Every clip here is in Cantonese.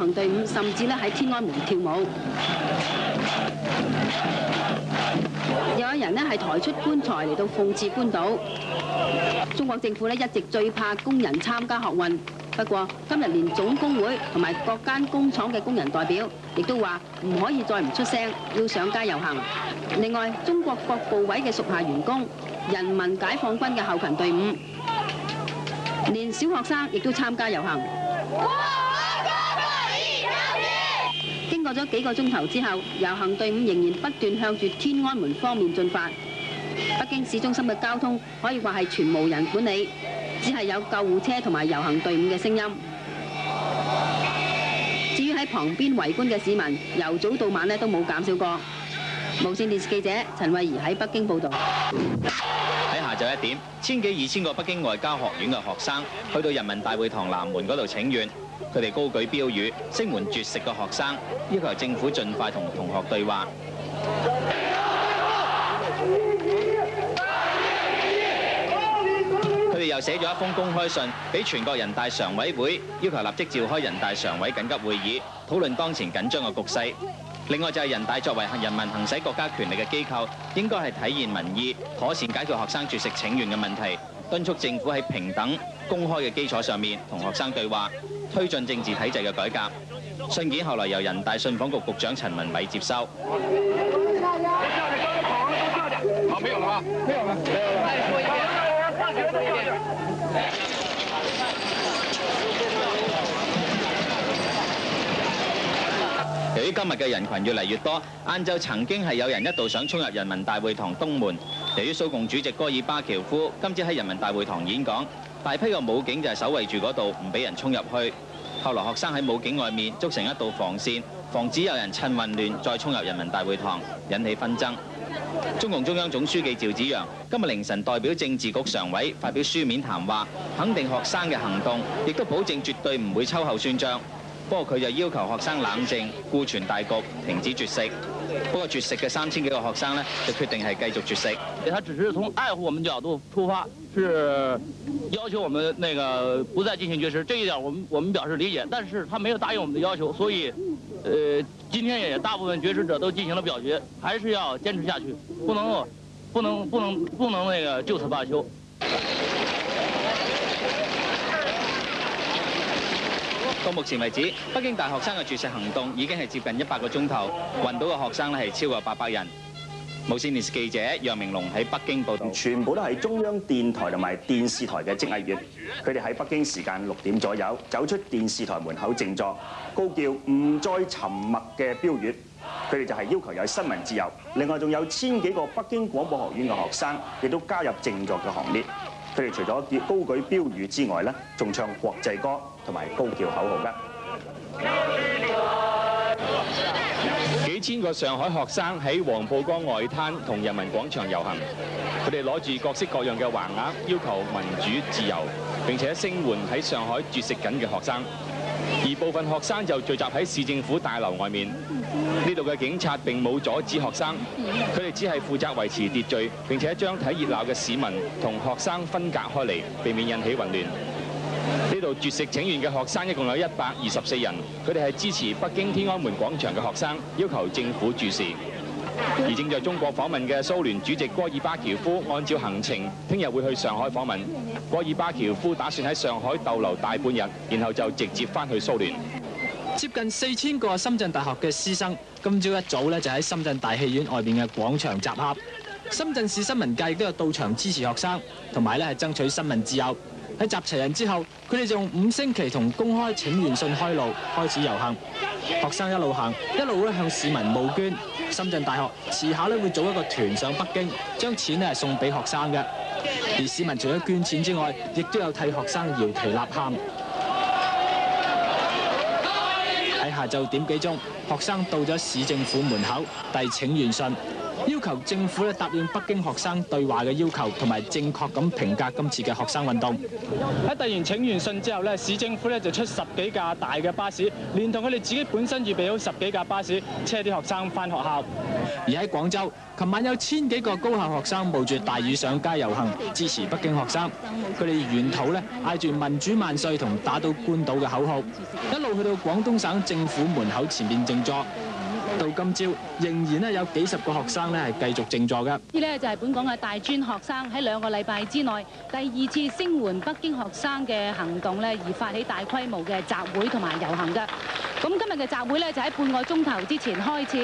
行隊伍甚至咧喺天安門跳舞。有人咧係抬出棺材嚟到諷刺官倒。中國政府咧一直最怕工人參加學運，不過今日連總工會同埋各間工廠嘅工人代表亦都話唔可以再唔出聲，要上街遊行。另外，中國各部委嘅屬下員工、人民解放軍嘅後勤隊伍，連小學生亦都參加遊行。經過咗幾個鐘頭之後，遊行隊伍仍然不斷向住天安門方面進發。北京市中心嘅交通可以話係全無人管理，只係有救護車同埋遊行隊伍嘅聲音。至於喺旁邊圍觀嘅市民，由早到晚都冇減少過。無線電視記者陳慧儀喺北京報導。喺下晝1點，1000幾2000個北京外交學院嘅學生去到人民大會堂南門嗰度請願，佢哋高舉標語，聲援絕食嘅學生，要求政府盡快同同學對話。佢哋又寫咗一封公開信俾全國人大常委會，要求立即召開人大常委緊急會議，討論當前緊張嘅局勢。另外就係人大作為人民行使國家權力嘅機構，應該係體現民意，妥善解決學生絕食請願嘅問題，敦促政府喺平等、公開嘅基礎上面同學生對話，推進政治體制嘅改革。信件後來由人大信訪局局長陳文偉接收。由於今日嘅人群越嚟越多，晏晝曾經係有人一度想衝入人民大會堂東門。由於蘇共主席戈爾巴喬夫今朝喺人民大會堂演講，大批嘅武警就係守衛住嗰度，唔俾人衝入去。後來學生喺武警外面築成一道防線，防止有人趁混亂再衝入人民大會堂，引起紛爭。中共中央總書記趙紫陽今日凌晨代表政治局常委發表書面談話，肯定學生嘅行動，亦都保證絕對唔會秋後算賬。不過佢就要求學生冷靜，顧全大局，停止絕食。不過絕食嘅3000幾個學生呢，就決定係繼續絕食。他只是從愛護我們角度出發，是要求我們不再進行絕食，這一點我們表示理解。但是他沒有答應我們的要求，所以，今天也大部分絕食者都進行了表決，還是要堅持下去，不能就此罷休。到目前為止，北京大學生嘅絕食行動已經係接近100個鐘頭，運到嘅學生係超過800人。無線電視記者楊明龍喺北京報導。全部都係中央電台同埋電視台嘅職藝員，佢哋喺北京時間6點左右走出電視台門口靜坐，高叫唔再沉默嘅標語。佢哋就係要求有新聞自由。另外仲有1000幾個北京廣播學院嘅學生，亦都加入靜坐嘅行列。佢哋除咗高舉標語之外咧，仲唱國際歌同埋高叫口號㗎。幾千個上海學生喺黃浦江外灘同人民廣場遊行，佢哋攞住各式各樣嘅橫額，要求民主自由，並且聲援喺上海絕食緊嘅學生。而部分學生就聚集喺市政府大樓外面，呢度嘅警察並冇阻止學生，佢哋只係負責維持秩序，並且將睇熱鬧嘅市民同學生分隔開嚟，避免引起混亂。呢度絕食請願嘅學生一共有124人，佢哋係支持北京天安門廣場嘅學生，要求政府注視。而正在中國訪問嘅蘇聯主席戈爾巴喬夫，按照行程，聽日會去上海訪問。戈爾巴喬夫打算喺上海逗留大半日，然後就直接翻去蘇聯。接近4000個深圳大學嘅師生，今朝一早咧就喺深圳大戲院外邊嘅廣場集合。深圳市新聞界亦都有到場支持學生，同埋咧係爭取新聞自由。喺集齊人之後，佢哋就用5星旗同公開請願信開路，開始遊行。學生一路行，一路咧向市民募捐。深圳大學遲下咧會組一個團上北京，將錢咧係送俾學生嘅。而市民除咗捐錢之外，亦都有替學生搖旗吶喊。喺下晝1點幾鐘，學生到咗市政府門口遞請願信。要求政府咧答應北京學生對話嘅要求，同埋正確咁評價今次嘅學生運動。喺遞完請願信之後咧，市政府咧就出10幾架大嘅巴士，連同佢哋自己本身預備好10幾架巴士，車啲學生返學校。而喺廣州，琴晚有1000幾個高校學生冒住大雨上街遊行，支持北京學生。佢哋沿途咧嗌住民主萬歲同打倒官倒嘅口號，一路去到廣東省政府門口前面靜坐。到今朝仍然咧有幾十個學生咧係繼續靜坐嘅。呢咧就係本港嘅大專學生喺2個禮拜之內第2次聲援北京學生嘅行動咧，而發起大規模嘅集會同埋遊行嘅。咁今日嘅集會咧就喺半個鐘頭之前開始，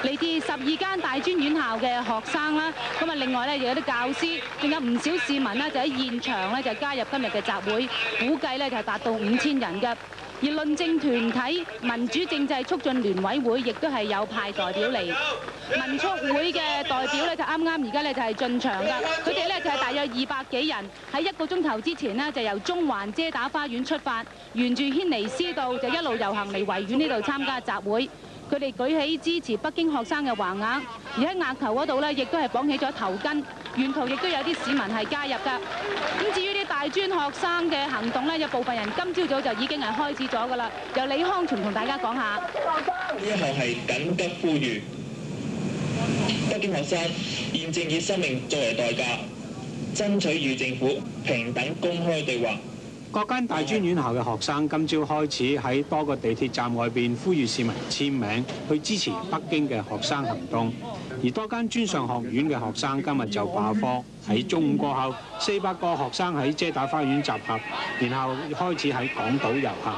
嚟自12間大專院校嘅學生啦，咁啊另外咧亦有啲教師，仲有唔少市民啦，就喺現場咧就加入今日嘅集會，估計咧就係達到5000人嘅。而論政團體民主政制促進聯委會亦都係有派代表嚟，民促會嘅代表咧就啱啱而家咧就係進場㗎，佢哋咧就係大約200幾人，喺1個鐘頭之前呢，就由中環遮打花園出發，沿住軒尼詩道就一路遊行嚟維園呢度參加集會。佢哋舉起支持北京學生嘅橫額，而喺額頭嗰度咧亦都係綁起咗頭巾，沿途亦都有啲市民係加入㗎。咁至於啲大專學生嘅行動咧，有部分人今朝早就已經係開始咗㗎啦。由李康全同大家講下。呢一項係緊急呼籲，北京學生現正以生命作為代價，爭取與政府平等公開對話。各間大專院校嘅學生今朝開始喺多個地鐵站外邊呼籲市民簽名，去支持北京嘅學生行動。而多間專上學院嘅學生今日就罷課，喺中午過後，400個學生喺遮打花園集合，然後開始喺港島遊行。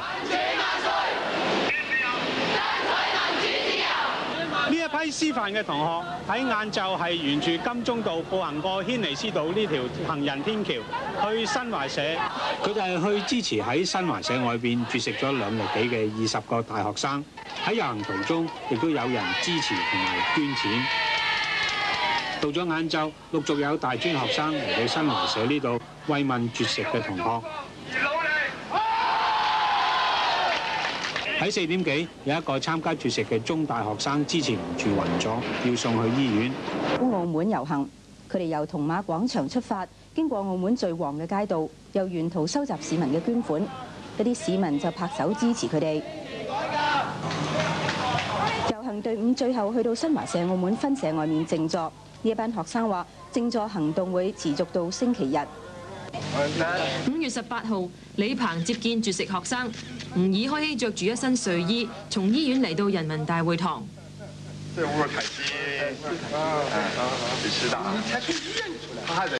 呢一批師範嘅同學喺晏晝係沿住金鐘道步行過軒尼詩道呢條行人天橋去新華社，佢哋係去支持喺新華社外邊絕食咗2日幾嘅20個大學生。喺遊行途中，亦都有人支持同埋捐錢。到咗晏晝，陸續有大專學生嚟到新華社呢度慰問絕食嘅同學。喺4點幾，有一個參加絕食嘅中大學生支持唔住暈咗，要送去醫院。澳門遊行，佢哋由銅馬廣場出發，經過澳門最旺嘅街道，又沿途收集市民嘅捐款。一啲市民就拍手支持佢哋。遊行隊伍最後去到新華社澳門分社外面靜坐。呢一班學生話，靜坐行動會持續到星期日。5月18號，李鵬接見絕食學生，吳爾開希着住一身睡衣，從醫院嚟到人民大會堂。這烏爾凱西，你知道。